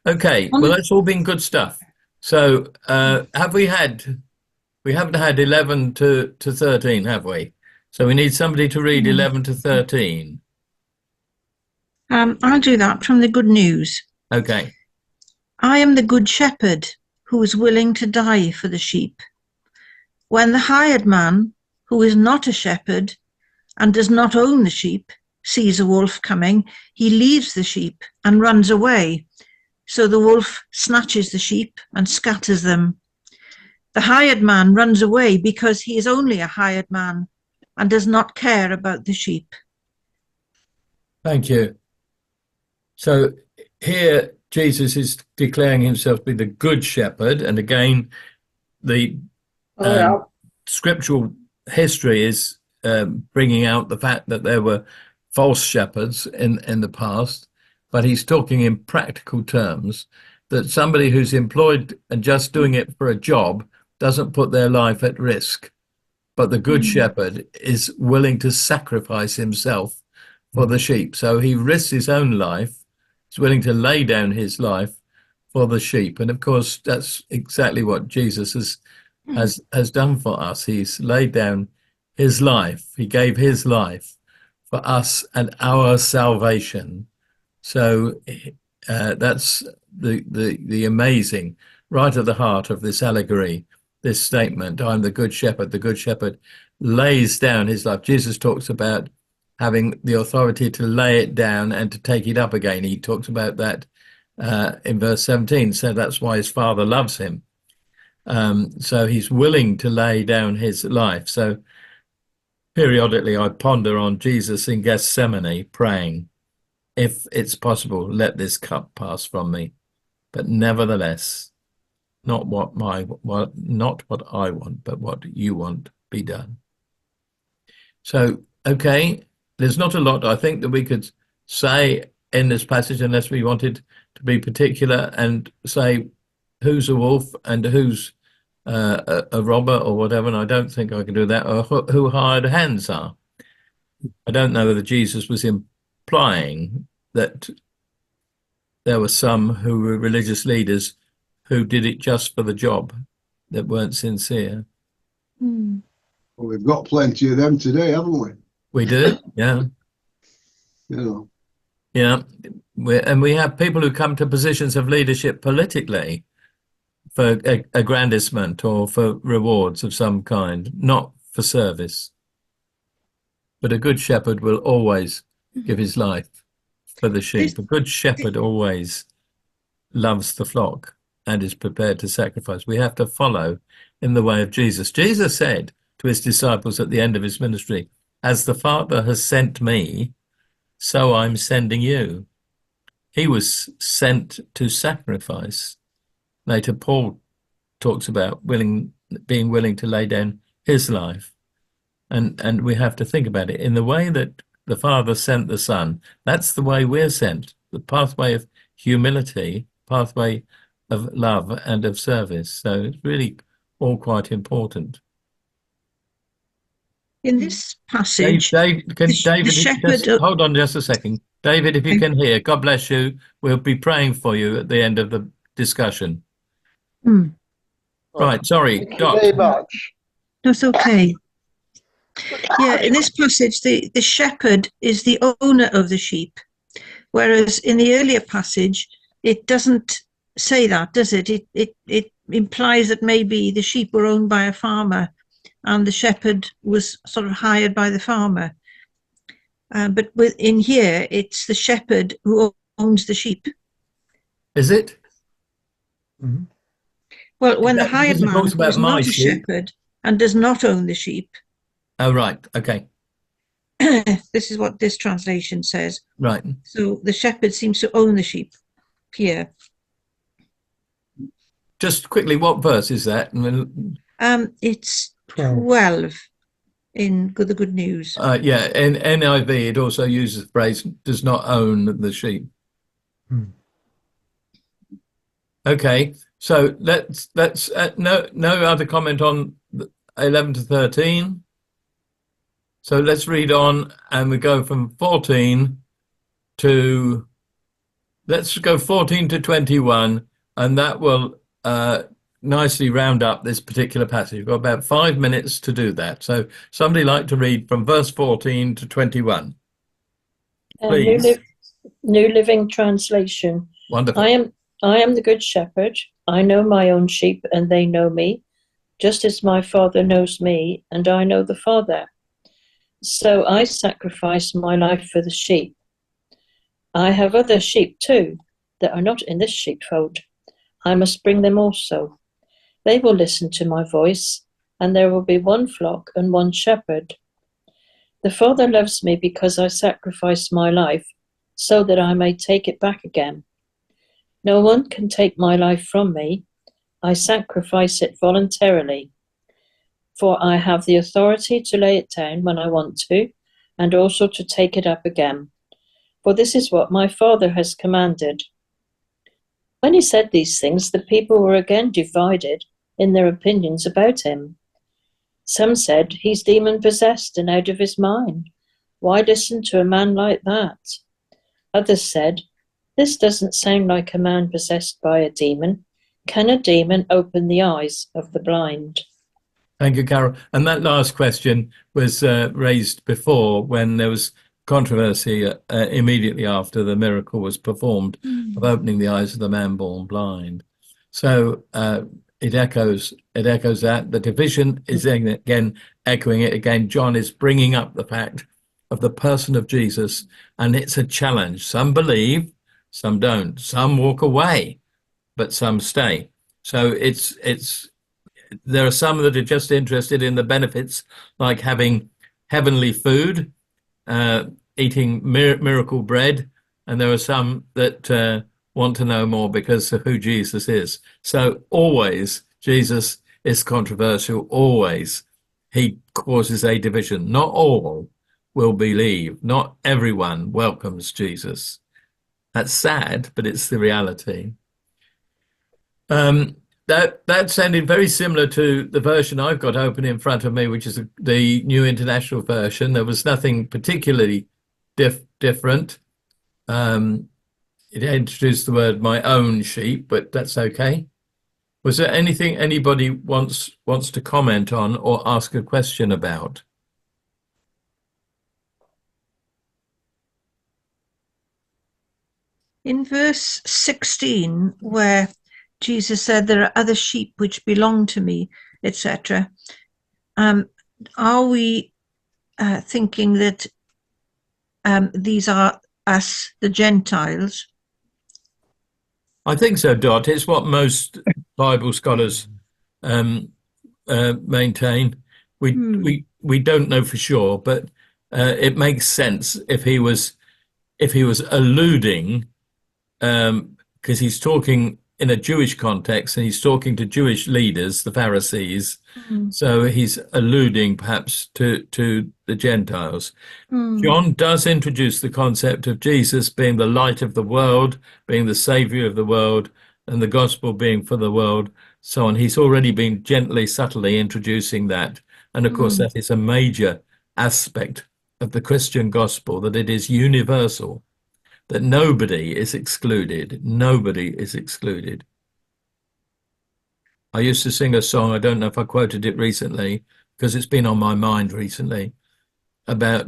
Okay, well, that's all been good stuff. So we haven't had 11 to 13, have we? So we need somebody to read 11 to 13. I'll do that from the Good News. Okay. I am the good shepherd who is willing to die for the sheep. When the hired man, who is not a shepherd and does not own the sheep, sees a wolf coming, he leaves the sheep and runs away. So the wolf snatches the sheep and scatters them. The hired man runs away because he is only a hired man and does not care about the sheep. Thank you. So here Jesus is declaring himself to be the good shepherd, and again the scriptural history is bringing out the fact that there were false shepherds in the past, but he's talking in practical terms, that somebody who's employed and just doing it for a job doesn't put their life at risk, but the good shepherd is willing to sacrifice himself for the sheep. So he risks his own life. He's willing to lay down his life for the sheep. And of course, that's exactly what Jesus has done for us. He's laid down his life. He gave his life for us and our salvation. So that's the amazing, right at the heart of this allegory, this statement, I'm the good shepherd. The good shepherd lays down his life. Jesus talks about having the authority to lay it down and to take it up again. He talks about that in verse 17. So that's why his Father loves him. So he's willing to lay down his life. So periodically I ponder on Jesus in Gethsemane praying, if it's possible, let this cup pass from me, but nevertheless, not what I want, but what you want be done. So, okay, there's not a lot I think that we could say in this passage unless we wanted to be particular and say who's a wolf and who's a robber or whatever, and I don't think I can do that, or who hired hands are. I don't know whether Jesus was implying that there were some who were religious leaders who did it just for the job, that weren't sincere. Well, we've got plenty of them today, haven't we? We do, yeah. You know. Yeah, we have people who come to positions of leadership politically for aggrandizement or for rewards of some kind, not for service. But a good shepherd will always give his life for the sheep. A good shepherd always loves the flock and is prepared to sacrifice. We have to follow in the way of Jesus. Jesus said to his disciples at the end of his ministry, as the Father has sent me, so I'm sending you. He was sent to sacrifice. Later, Paul talks about being willing to lay down his life. And we have to think about it in the way that the Father sent the Son. That's the way we're sent, the pathway of humility, pathway of love and of service. So it's really all quite important. In this passage, David, hold on just a second. David, if you can hear, God bless you. We'll be praying for you at the end of the discussion. Right, sorry, Thank you Doc. very much. That's okay. Yeah, in this passage, the shepherd is the owner of the sheep, whereas in the earlier passage, it doesn't say that, does it? It implies that maybe the sheep were owned by a farmer and the shepherd was sort of hired by the farmer. But in here, it's the shepherd who owns the sheep. Is it? Mhm. Well, when the hired it man talks about is not my a sheep. shepherd and does not own the sheep, Oh, right. Okay. this is what this translation says. Right. So the shepherd seems to own the sheep here. Just quickly, what verse is that? It's 12. 12 in the Good News. Yeah, in NIV, it also uses the phrase, does not own the sheep. Okay, so let's no other comment on 11 to 13. So let's read on, and we go from 14 to, let's go 14 to 21, and that will nicely round up this particular passage. We've got about 5 minutes to do that. So somebody like to read from verse 14 to 21. Please. New Living Translation. Wonderful. I am the good shepherd. I know my own sheep and they know me, just as my Father knows me and I know the Father. So I sacrifice my life for the sheep. I have other sheep too that are not in this sheepfold. I must bring them also. They will listen to my voice, and there will be one flock and one shepherd. The Father loves me because I sacrifice my life so that I may take it back again. No one can take my life from me. I sacrifice it voluntarily, for I have the authority to lay it down when I want to, and also to take it up again. For this is what my Father has commanded. When he said these things, the people were again divided in their opinions about him. Some said, he's demon-possessed and out of his mind. Why listen to a man like that? Others said, this doesn't sound like a man possessed by a demon. Can a demon open the eyes of the blind? Thank you, Carol. And that last question was raised before when there was controversy immediately after the miracle was performed of opening the eyes of the man born blind. So it echoes that. The division is again echoing it again. John is bringing up the fact of the person of Jesus, and it's a challenge. Some believe, some don't. Some walk away, but some stay. So there are some that are just interested in the benefits, like having heavenly food, eating miracle bread, and there are some that want to know more because of who Jesus is. So always Jesus is controversial. Always he causes a division. Not all will believe. Not everyone welcomes Jesus. That's sad, but it's the reality. That sounded very similar to the version I've got open in front of me, which is the New International Version. There was nothing particularly different. It introduced the word "my own sheep," but that's okay. Was there anything anybody wants to comment on or ask a question about? In verse 16, where Jesus said, there are other sheep which belong to me, etc. Are we thinking that these are us, the Gentiles? I think so, Dot. It's what most Bible scholars maintain. We don't know for sure, but it makes sense if he was alluding, because he's talking in a Jewish context and he's talking to Jewish leaders, the Pharisees. So he's alluding perhaps to the Gentiles. John does introduce the concept of Jesus being the light of the world, being the savior of the world, and the gospel being for the world, so on. He's already been gently, subtly introducing that. And of course, that is a major aspect of the Christian gospel, that it is universal, that nobody is excluded. Nobody is excluded. I used to sing a song, I don't know if I quoted it recently, because it's been on my mind recently,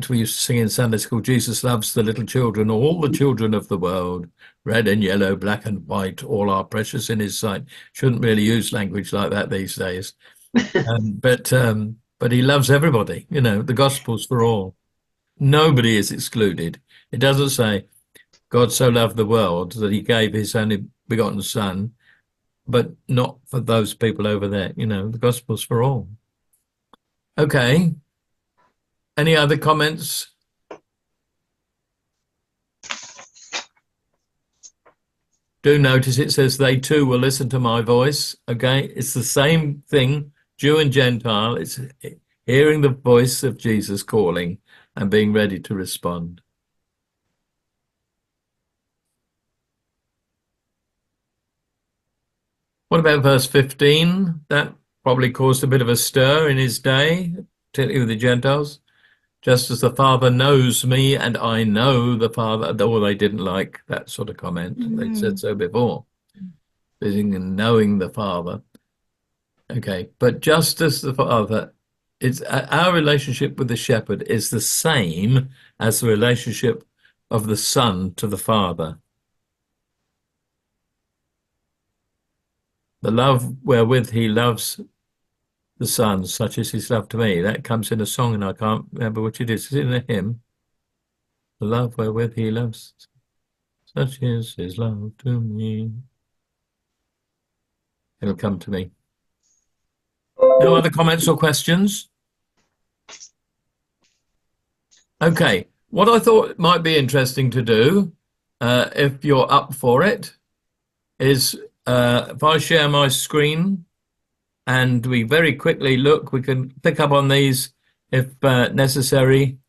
we used to sing in Sunday school, Jesus loves the little children, all the children of the world, red and yellow, black and white, all are precious in his sight. Shouldn't really use language like that these days. But he loves everybody, the gospel's for all. Nobody is excluded. It doesn't say God so loved the world that he gave his only begotten son, but not for those people over there. The gospel's for all. Okay. Any other comments? Do notice it says they too will listen to my voice. Okay. It's the same thing, Jew and Gentile. It's hearing the voice of Jesus calling and being ready to respond. What about verse 15? That probably caused a bit of a stir in his day, particularly with the Gentiles. just as the Father knows me and I know the Father. Or they didn't like that sort of comment. They said so before. Visiting and knowing the Father. Okay, but just as the Father, it's our relationship with the shepherd is the same as the relationship of the Son to the Father. The love wherewith he loves the Son, such as his love to me. That comes in a song, and I can't remember which it is. Is it in a hymn? The love wherewith he loves, such is his love to me. It'll come to me. No other comments or questions? Okay, what I thought might be interesting to do, if you're up for it, is if I share my screen and we very quickly look, we can pick up on these if necessary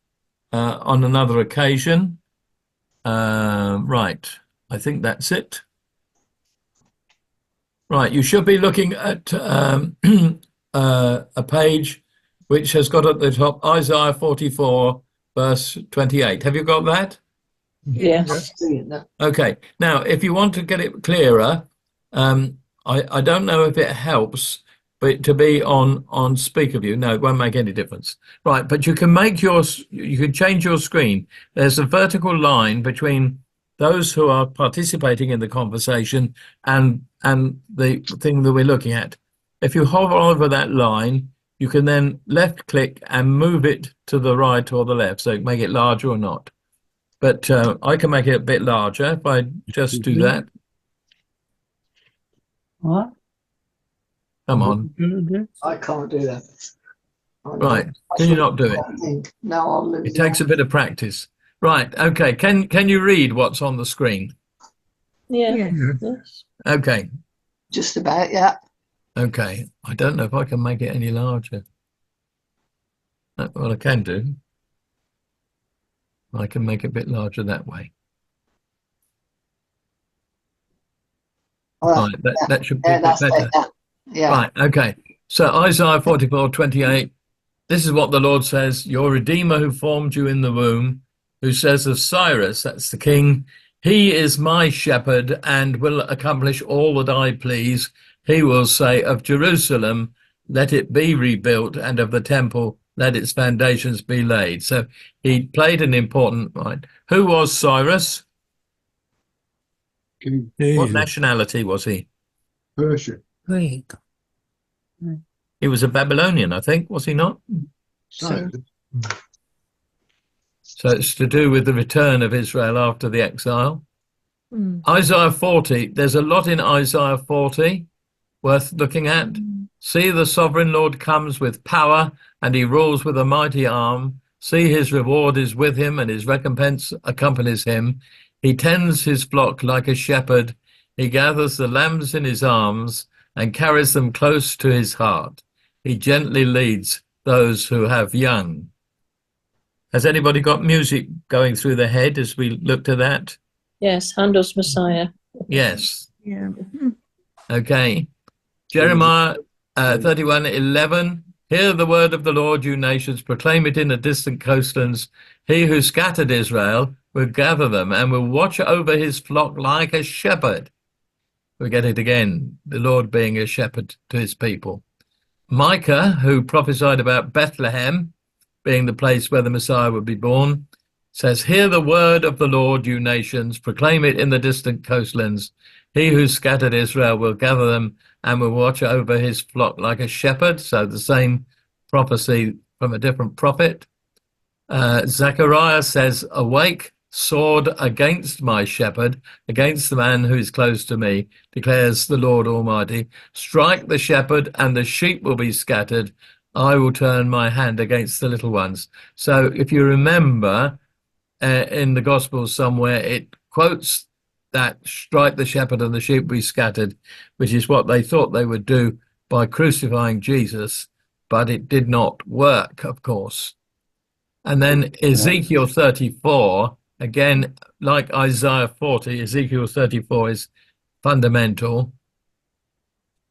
on another occasion. Right, I think that's it. Right, you should be looking at a page which has got at the top Isaiah 44 verse 28. Have you got that? Yes. Okay. Now, if you want to get it clearer, I don't know if it helps, but to be on speaker view, no, it won't make any difference. Right, but you can change your screen. There's a vertical line between those who are participating in the conversation and the thing that we're looking at. If you hover over that line, you can then left click and move it to the right or the left, so make it larger or not. But I can make it a bit larger if I just do that. What? Come on. I can't do that. Right. Can you not do it? No, I'll lose it. Takes a bit of practice. Right. Okay. Can you read what's on the screen? Yeah. Yes. Okay. Just about, yeah. Okay. I don't know if I can make it any larger. Well, I can do. I can make it a bit larger that way. Right, that should be better. Yeah. Right, okay. So Isaiah 44:28. This is what the Lord says: Your Redeemer who formed you in the womb, who says of Cyrus, that's the king, he is my shepherd and will accomplish all that I please. He will say of Jerusalem, let it be rebuilt, and of the temple, let its foundations be laid. So he played an important right. Who was Cyrus? What nationality was he? Persia. Greek. He was a Babylonian, I think, was he not? So, So it's to do with the return of Israel after the exile. Isaiah 40, there's a lot in Isaiah 40 worth looking at. See, the sovereign Lord comes with power, and he rules with a mighty arm. See, his reward is with him, and his recompense accompanies him. He tends his flock like a shepherd. He gathers the lambs in his arms and carries them close to his heart. He gently leads those who have young. Has anybody got music going through their head as we looked at that? Yes, Handel's Messiah. Yes. Yeah. Okay. Jeremiah 31:11. Hear the word of the Lord, you nations. Proclaim it in the distant coastlands. He who scattered Israel will gather them and will watch over his flock like a shepherd. We get it again, the Lord being a shepherd to his people. Micah, who prophesied about Bethlehem being the place where the Messiah would be born, says, hear the word of the Lord, you nations. Proclaim it in the distant coastlands. He who scattered Israel will gather them and will watch over his flock like a shepherd. So the same prophecy from a different prophet. Zechariah says, awake, sword against my shepherd, against the man who is close to me, declares the Lord Almighty. Strike the shepherd and the sheep will be scattered. I will turn my hand against the little ones. So if you remember in the Gospels somewhere, it quotes that strike the shepherd and the sheep will be scattered, which is what they thought they would do by crucifying Jesus, but it did not work, of course. And then Ezekiel 34, again, like Isaiah 40, Ezekiel 34 is fundamental.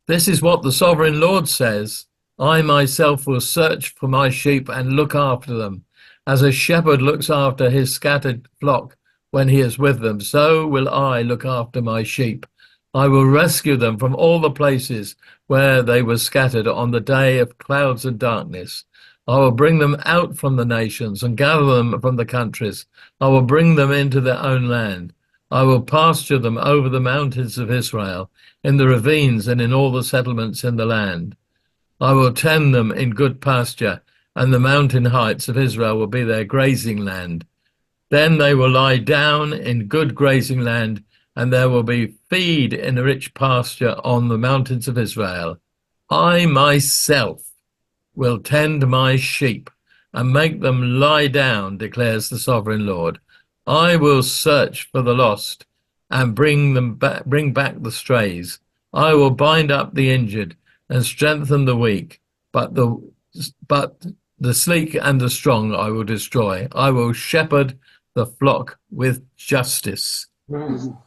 This is what the sovereign Lord says. I myself will search for my sheep and look after them. As a shepherd looks after his scattered flock when he is with them, so will I look after my sheep. I will rescue them from all the places where they were scattered on the day of clouds and darkness. I will bring them out from the nations and gather them from the countries. I will bring them into their own land. I will pasture them over the mountains of Israel, in the ravines and in all the settlements in the land. I will tend them in good pasture, and the mountain heights of Israel will be their grazing land. Then they will lie down in good grazing land, and there will be feed in a rich pasture on the mountains of Israel. I myself will tend my sheep and make them lie down, declares the sovereign Lord. I will search for the lost and bring back the strays. I will bind up the injured and strengthen the weak, but the sleek and the strong I will destroy. I will shepherd the flock with justice.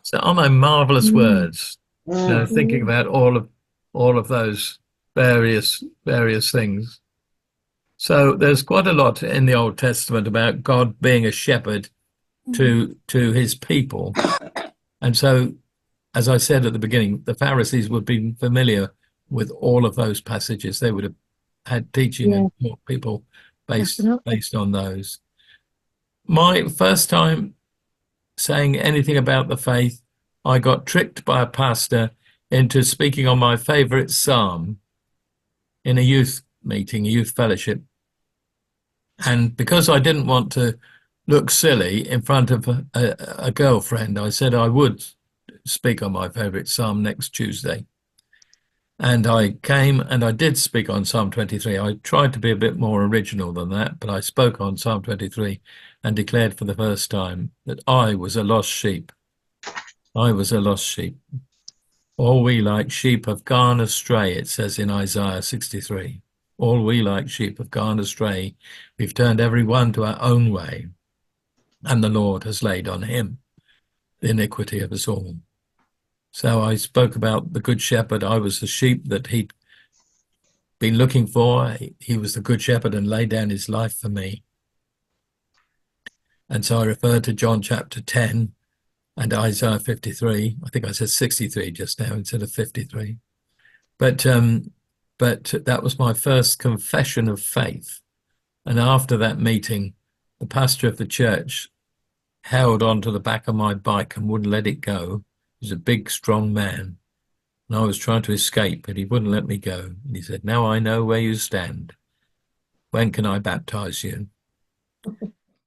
So aren't they marvelous words? Thinking about all of those various things. So there's quite a lot in the Old Testament about God being a shepherd to his people. And so, as I said at the beginning, the Pharisees would be familiar with all of those passages. They would have had teaching and taught people based on those. My first time saying anything about the faith, I got tricked by a pastor into speaking on my favorite psalm in a youth meeting, a youth fellowship. And because I didn't want to look silly in front of a girlfriend, I said I would speak on my favorite psalm next Tuesday. And I came and I did speak on Psalm 23. I tried to be a bit more original than that, but I spoke on Psalm 23 and declared for the first time that I was a lost sheep. I was a lost sheep. All we like sheep have gone astray, it says in Isaiah 63. All we like sheep have gone astray. We've turned every one to our own way, and the Lord has laid on him the iniquity of us all. So I spoke about the Good Shepherd. I was the sheep that he'd been looking for. He was the Good Shepherd and laid down his life for me. And so I referred to John chapter 10 and Isaiah 53. I think I said 63 just now instead of 53. But that was my first confession of faith. And after that meeting, the pastor of the church held onto the back of my bike and wouldn't let it go. He was a big, strong man. And I was trying to escape, but he wouldn't let me go. And he said, "Now I know where you stand. When can I baptize you?"